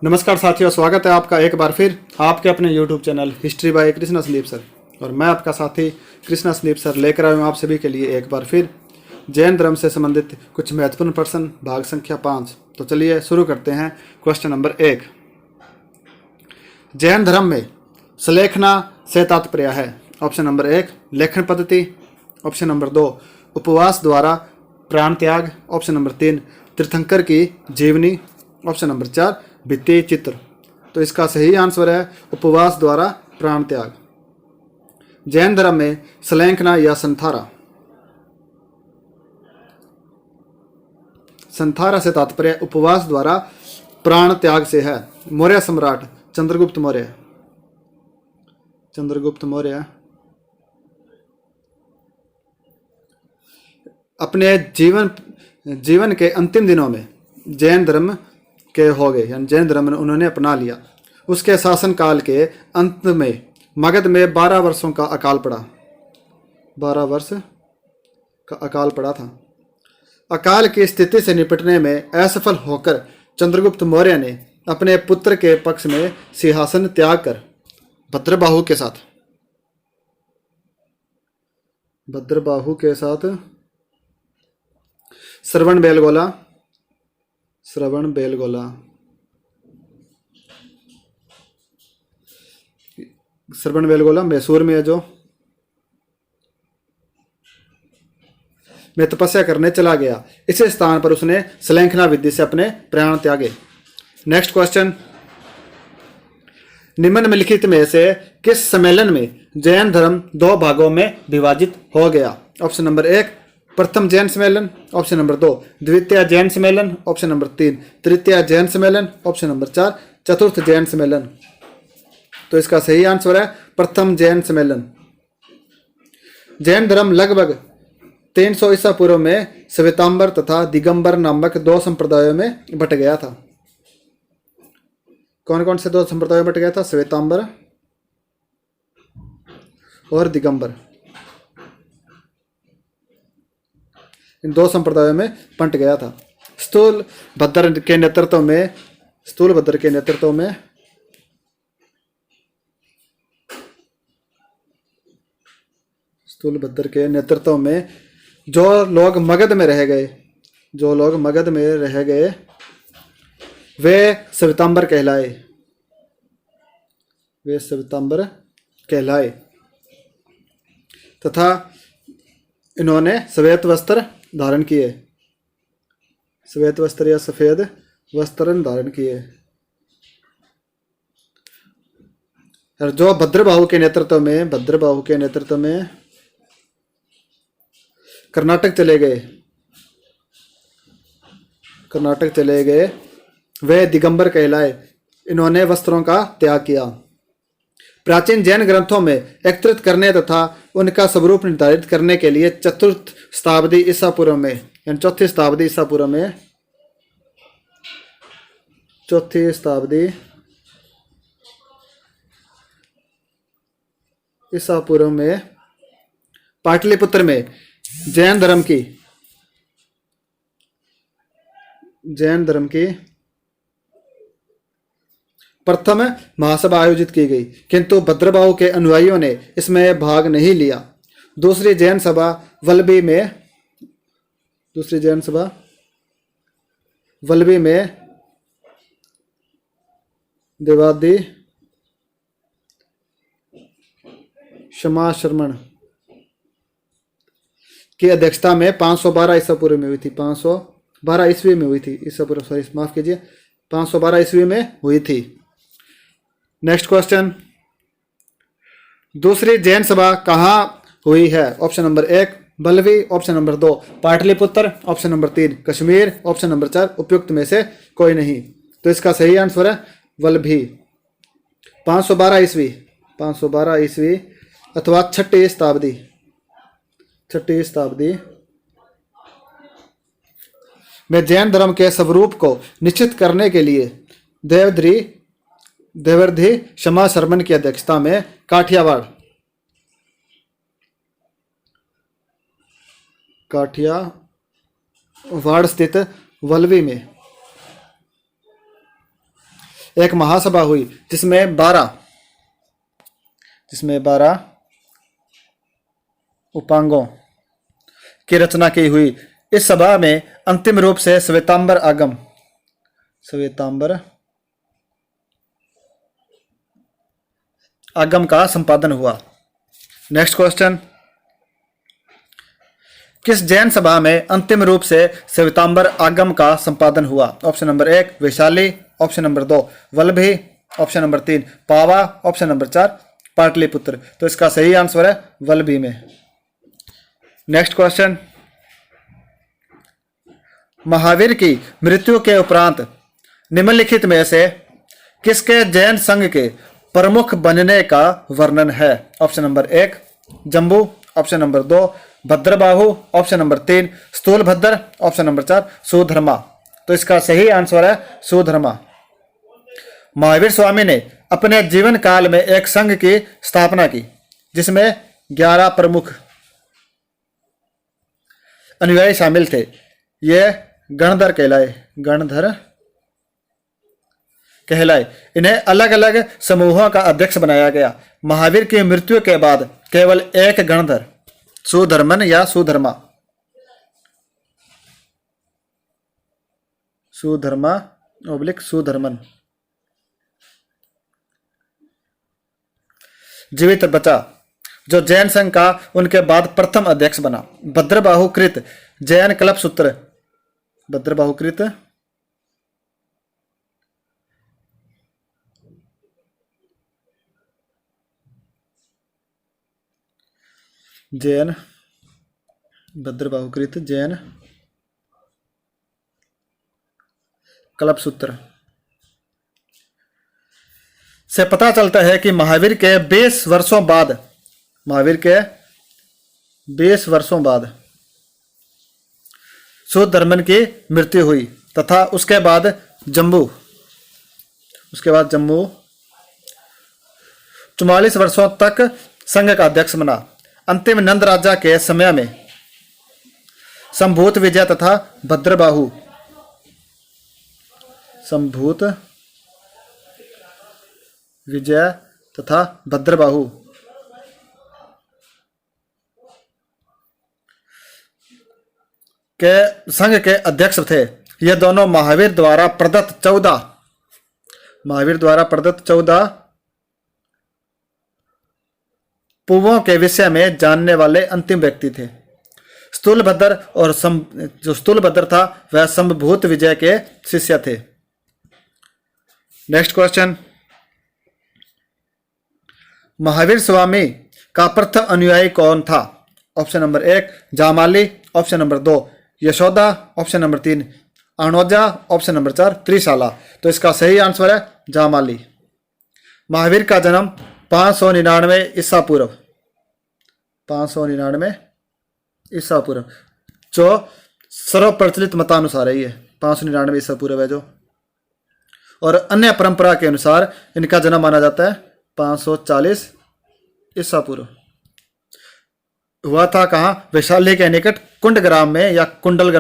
नमस्कार साथियों, स्वागत है आपका एक बार फिर आपके अपने YouTube channel history by Krishna sleep sir. और मैं आपका साथी कृष्णा स्लीप सर लेकर आया हूँ आप सभी के लिए एक बार फिर जैन धर्म से संबंधित कुछ महत्वपूर्ण प्रश्न, भाग संख्या 5। तो चलिए शुरू करते हैं। क्वेश्चन नंबर 1, जैन धर्म में सलेखना से तात्पर्य है। ऑप्शन नंबर 1 लेखन पद्धति, ऑप्शन नंबर 2 उपवास द्वारा प्राण त्याग, ऑप्शन नंबर 3 तीर्थंकर की जीवनी, ऑप्शन नंबर 4 भित्ति चित्र। तो इसका सही आंसर है उपवास द्वारा प्राण त्याग। जैन धर्म में सलेखना या संथारा, संथारा से तात्पर्य उपवास द्वारा प्राण त्याग से है। मौर्य सम्राट चंद्रगुप्त मौर्य, चंद्रगुप्त मौर्य अपने जीवन के अंतिम दिनों में जैन धर्म के हो गए, यानी जैन धर्म उन्होंने अपना लिया। उसके शासनकाल के अंत में मगध में 12 वर्षों का अकाल पड़ा, 12 वर्ष का अकाल पड़ा था। अकाल की स्थिति से निपटने में असफल होकर चंद्रगुप्त मौर्य ने अपने पुत्र के पक्ष में सिंहासन त्याग कर भद्रबाहु के साथ श्रवण बेलगोला मैसूर में है जो, में तपस्या करने चला गया। इसी स्थान पर उसने सलेखना विधि से अपने प्राण त्यागे। नेक्स्ट क्वेश्चन, निम्नलिखित में से किस सम्मेलन में जैन धर्म 2 भागों में विभाजित हो गया। ऑप्शन नंबर 1 प्रथम जैन सम्मेलन, ऑप्शन नंबर 2 द्वितीय जैन सम्मेलन, ऑप्शन नंबर 3 तृतीय जैन सम्मेलन, ऑप्शन नंबर 4 चतुर्थ जैन सम्मेलन। तो इसका सही आंसर है प्रथम जैन सम्मेलन। जैन धर्म लगभग 300 ईसा पूर्व में श्वेतांबर तथा दिगंबर नामक 2 संप्रदायों में बट गया था। कौन कौन से 2 संप्रदायों में बट गया था? श्वेतांबर और दिगंबर, इन 2 संप्रदायों में बंट गया था। स्थूलभद्र के नेतृत्व में जो लोग मगध में रह गए वे श्वेतांबर कहलाए तथा इन्होंने श्वेत वस्त्र धारण किए, श्वेत वस्त्र या सफेद वस्त्र धारण किए। और जो भद्रबाहु के नेतृत्व में कर्नाटक चले गए वे दिगंबर कहलाए। इन्होंने वस्त्रों का त्याग किया। प्राचीन जैन ग्रंथों में एकत्रित करने तथा उनका स्वरूप निर्धारित करने के लिए 4th शताब्दी ईसा पूर्व में, यानी 4th शताब्दी ईसा पूर्व में पाटलिपुत्र में जैन धर्म की प्रथम महासभा आयोजित की गई, किंतु भद्रबाहु के अनुयायियों ने इसमें भाग नहीं लिया। दूसरी जैन सभा वल्लभी में देवादि क्षमा शर्मण की अध्यक्षता में 512 ईसा पूर्व में हुई थी, 512 ईस्वी में हुई थी, ईसा पूर्व, सॉरी माफ कीजिए, 512 ईस्वी में हुई थी। नेक्स्ट क्वेश्चन, दूसरी जैन सभा कहाँ हुई है? Option number 1 Vallabhi, option number 2 Pataliputra, option number 3 Kashmir, option number 4 उपयुक्त में से कोई नहीं। तो इसका सही आंसर है वल्लभी। 512 ईस्वी अथवा 6वीं शताब्दी में जैन धर्म के स्वरूप को निश्चित करने के लिए देवर्धि क्षमा शर्मन की अध्यक्षता में काठियावाड़ स्थित वल्लभी में एक महासभा हुई जिसमें 12 उपांगों की रचना की हुई। इस सभा में अंतिम रूप से श्वेतांबर आगम का संपादन हुआ। नेक्स्ट क्वेश्चन, किस जैन सभा में अंतिम रूप से श्वेतांबर आगम का संपादन हुआ? Option number 1 Vaishali, option number 2 Vallabhi, option number 3 पावा, ऑप्शन नंबर 4 पाटलिपुत्र। तो इसका सही आंसर है वल्लभी में। नेक्स्ट क्वेश्चन, महावीर की मृत्यु के उपरांत निम्नलिखित में से किसके जैन संघ के प्रमुख बनने का वर्णन है? Option number 1 Jambu, option number 2 Bhadrabahu, option number 3 Sthulabhadra, option number 4 Sudharma. तो इसका सही आंसर है सुधर्मा। महावीर स्वामी ने अपने जीवन काल में एक संघ की स्थापना की जिसमें 11 प्रमुख अनुयायी शामिल थे। ये गणधर कहलाए। इन्हें अलग अलग समूहों का अध्यक्ष बनाया गया। महावीर की मृत्यु के बाद केवल एक गणधर सुधर्मन या सुधर्मा सुधर्मन जीवित बचा, जो जैन संघ का उनके बाद प्रथम अध्यक्ष बना। भद्रबाहुकृत जैन कल्पसूत्र भद्रबाहुकृत जैन कल्पसूत्र से पता चलता है कि महावीर के 20 वर्षों बाद सुधर्मन की मृत्यु हुई तथा उसके बाद जम्बू 44 वर्षों तक संघ का अध्यक्ष बना। अंतिम नंद राजा के समय में संभूत विजय तथा भद्रबाहु के संघ के अध्यक्ष थे। ये दोनों महावीर द्वारा प्रदत्त 14 पूर्वों के विषय में जानने वाले अंतिम व्यक्ति थे। स्थूलभद्र और जो स्थूलभद्र था वह संभूत विजय के शिष्य थे। नेक्स्ट क्वेश्चन, महावीर स्वामी का प्रथम अनुयायी कौन था? Option number 1 Jamali, option number 2 Yashoda, option number 3 Anoja, option number 4 Trishala. तो इसका सही आंसर है जामाली। महावीर का जन्म 599 ईसा पूर्व जो सर्वप्रचलित मतानुसार है। ये 599 ईसा पूर्व है जो, और अन्य परंपरा के अनुसार इनका जन्म माना जाता है 540 ईसा पूर्व। हुआ था कहाँ? वैशाली के निकट कुंडग्राम में या कुंडल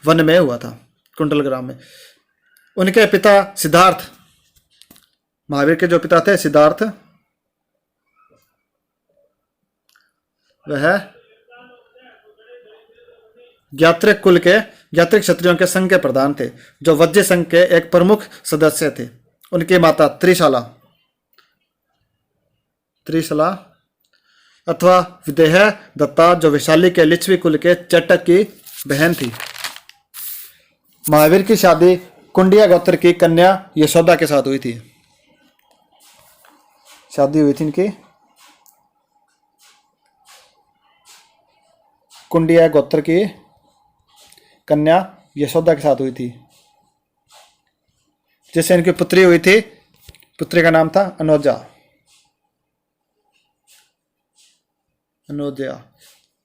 वन में हुआ था, कुंडलग्राम में। उनके पिता सिद्धार्थ, महावीर के जो पिता थे सिद्धार्थ, वह ज्ञात्रिक क्षत्रियों के संघ के प्रधान थे जो वज्र संघ के एक प्रमुख सदस्य थे। उनकी माता त्रिशाला अथवा विदेह दत्ता जो वैशाली के लिच्छवी कुल के चटक की बहन थी। महावीर की शादी कुंडिया गोत्र की कन्या यशोदा के साथ हुई थी। इनकी कुंडिया गोत्र की कन्या यशोदा के साथ हुई थी, जिससे इनकी पुत्री हुई थी। पुत्री का नाम था अनोजा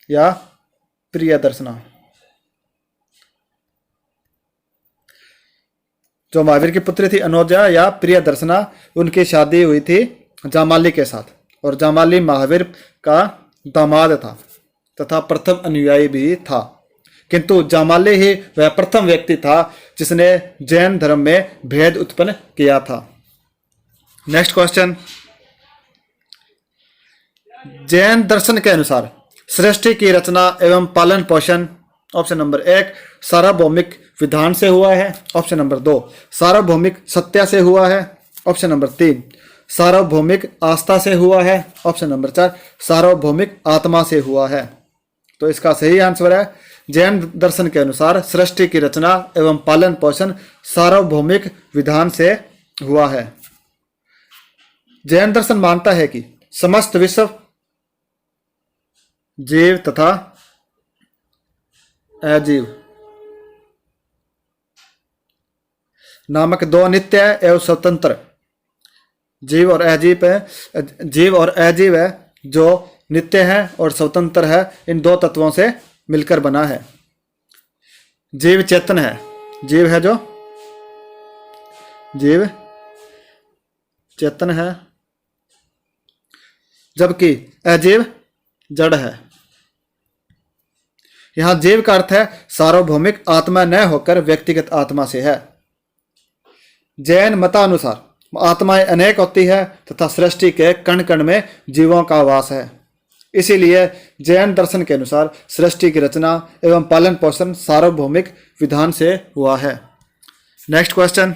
या प्रियदर्शना। जो महावीर की पुत्री थी अनोजा या प्रियदर्शना, उनकी शादी हुई थी जामाली के साथ, और जामाली महावीर का दामाद था तथा प्रथम अनुयायी भी था। किंतु जामाली ही वह प्रथम व्यक्ति था जिसने जैन धर्म में भेद उत्पन्न किया था। नेक्स्ट क्वेश्चन, जैन दर्शन के अनुसार सृष्टि की रचना एवं पालन पोषण ऑप्शन नंबर 1 सार्वभौमिक विधान से हुआ है, ऑप्शन नंबर 2 सार्वभौमिक सत्य से हुआ है, ऑप्शन नंबर 3 सार्वभौमिक आस्था से हुआ है, ऑप्शन नंबर 4 सार्वभौमिक आत्मा से हुआ है। तो इसका सही आंसर है जैन दर्शन के अनुसार सृष्टि की रचना एवं पालन पोषण सार्वभौमिक विधान से हुआ है। जैन दर्शन मानता है कि समस्त विश्व जीव तथा अजीव नामक दो नित्य एवं स्वतंत्र जीव और अजीव है जो नित्य है और स्वतंत्र है, इन दो तत्वों से मिलकर बना है। जीव चेतन है, जीव है जो जीव चेतन है, जबकि अजीव जड़ है। यहां जीव का अर्थ है सार्वभौमिक आत्मा न होकर व्यक्तिगत आत्मा से है। जैन मतानुसार आत्माएं अनेक होती है तथा सृष्टि के कण कण में जीवों का वास है, इसीलिए जैन दर्शन के अनुसार सृष्टि की रचना एवं पालन पोषण सार्वभौमिक विधान से हुआ है। नेक्स्ट क्वेश्चन,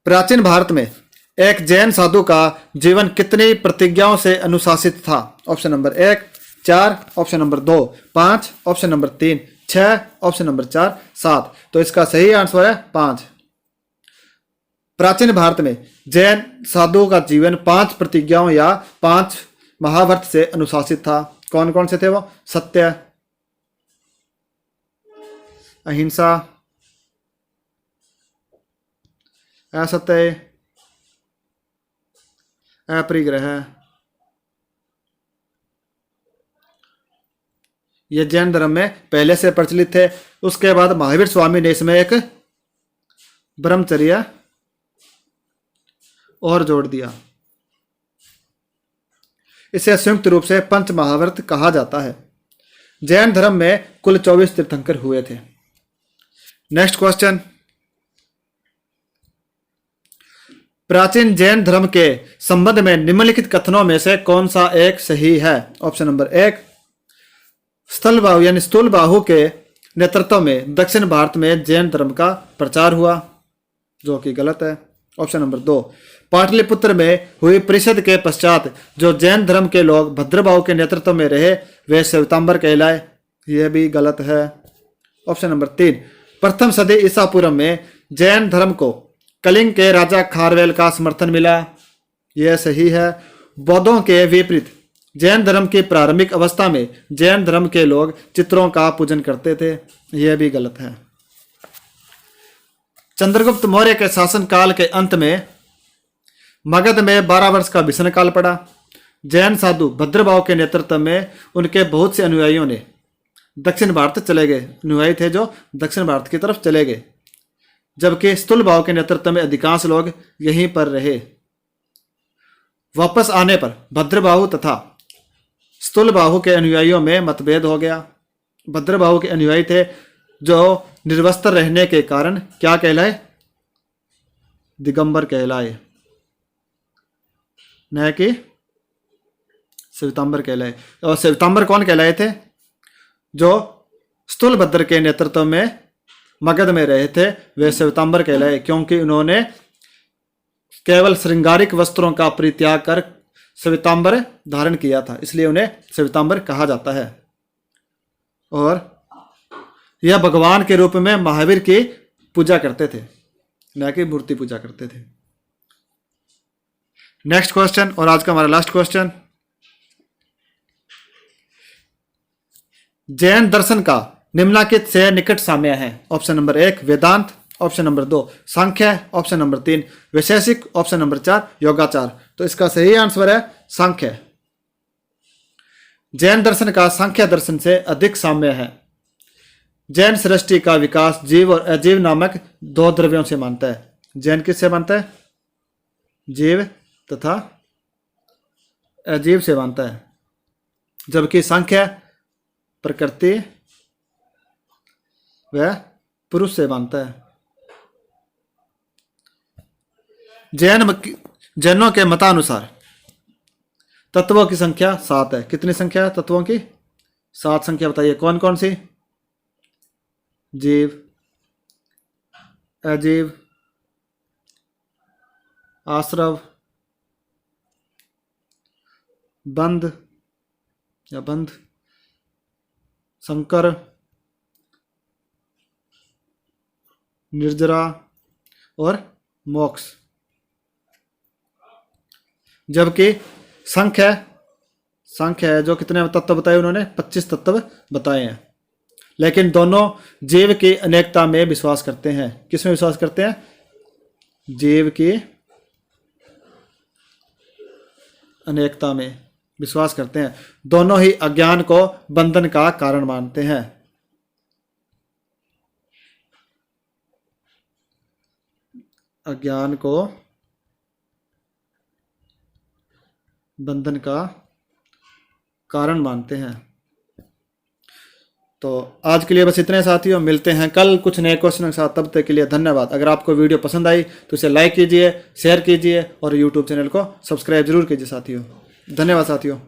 प्राचीन भारत में एक जैन साधु का जीवन कितनी प्रतिज्ञाओं से अनुशासित था? Option number 1 4, option number 2 5, option number 3 6, option number 4 7। तो इसका सही आंसर है 5। प्राचीन भारत में जैन साधु का जीवन 5 प्रतिज्ञाओं या 5 महाव्रत से अनुशासित था। कौन कौन से थे वो? सत्य, अहिंसा, असत्य, अपरिग्रह। ये जैन धर्म में पहले से प्रचलित थे। उसके बाद महावीर स्वामी ने इसमें एक ब्रह्मचर्य और जोड़ दिया। इसे संयुक्त रूप से पंच महाव्रत कहा जाता है। जैन धर्म में कुल 24 तीर्थंकर हुए थे। नेक्स्ट क्वेश्चन, प्राचीन जैन धर्म के संबंध में निम्नलिखित कथनों में से कौन सा एक सही है? ऑप्शन नंबर 1 स्थल बाहु यानी स्थूल बाहु के नेतृत्व में दक्षिण भारत में जैन धर्म का प्रचार हुआ, जो कि गलत है। ऑप्शन नंबर 2 पाटलिपुत्र में हुई परिषद के पश्चात जो जैन धर्म के लोग भद्रबाहु के नेतृत्व में रहे वे श्वेतांबर कहलाए, यह भी गलत है। ऑप्शन नंबर 3 प्रथम सदी ईसा पूर्व में जैन धर्म को कलिंग के राजा खारवेल का समर्थन मिला, यह सही है। बौद्धों के विपरीत जैन धर्म की प्रारंभिक अवस्था में जैन धर्म के लोग चित्रों का पूजन करते थे, यह भी गलत है। चंद्रगुप्त मौर्य के शासनकाल के अंत में मगध में 12 वर्ष का भीषण काल पड़ा। जैन साधु भद्रबाहु के नेतृत्व में उनके बहुत से अनुयायियों ने दक्षिण भारत चले गए। अनुयायी थे जो दक्षिण भारत की तरफ चले गए, जबकि स्थूलबाहु के नेतृत्व में अधिकांश लोग यहीं पर रहे। वापस आने पर भद्रबाहु तथा स्थूलबाहु के अनुयायियों में मतभेद हो गया। भद्रबाहु के अनुयायी थे जो निर्वस्त्र रहने के कारण क्या कहलाए? दिगंबर कहलाए, न कि श्वेतांबर कहलाए। और श्वेतांबर कौन कहलाए थे? जो स्थूलभद्र के नेतृत्व में मगध में रहे थे, वे श्वेतांबर कहलाए, क्योंकि उन्होंने केवल श्रृंगारिक वस्त्रों का परित्याग कर श्वेतांबर धारण किया था, इसलिए उन्हें श्वेतांबर कहा जाता है। और यह भगवान के रूप में महावीर की पूजा करते थे, न कि मूर्ति पूजा करते थे। नेक्स्ट क्वेश्चन और आज का हमारा लास्ट क्वेश्चन, जैन दर्शन का निम्नलिखित से निकट साम्य है। ऑप्शन नंबर 1 वेदांत, ऑप्शन नंबर 2 सांख्य, ऑप्शन नंबर 3 वैशेषिक, ऑप्शन नंबर 4 योगाचार। तो इसका सही आंसर है सांख्य। जैन दर्शन का सांख्य दर्शन से अधिक साम्य है। जैन सृष्टि का विकास जीव और अजीव नामक 2 द्रव्यों से मानता है। जैन किससे मानता है? जीव तथा अजीव से मानता है, जबकि सांख्य प्रकृति व पुरुष से मानता है। जैनों के मतानुसार तत्वों की संख्या 7 है। कितनी संख्या है तत्वों की? 7 संख्या बताइए कौन कौन सी? जीव, अजीव, आश्रव, बंध या बंध, संकर, निर्जरा और मोक्ष। जबकि संख्या है जो कितने तत्व बताए उन्होंने? 25 तत्व बताए हैं। लेकिन दोनों जीव की अनेकता में विश्वास करते हैं। किस में विश्वास करते हैं? जीव की अनेकता में विश्वास करते हैं। दोनों ही अज्ञान को बंधन का कारण मानते हैं। अज्ञान को बंधन का कारण मानते हैं। तो आज के लिए बस इतने साथियों, मिलते हैं कल कुछ नए क्वेश्चन के साथ। तब तक के लिए धन्यवाद। अगर आपको वीडियो पसंद आई तो इसे लाइक कीजिए, शेयर कीजिए और यूट्यूब चैनल को सब्सक्राइब जरूर कीजिए साथियों। धन्यवाद साथियों।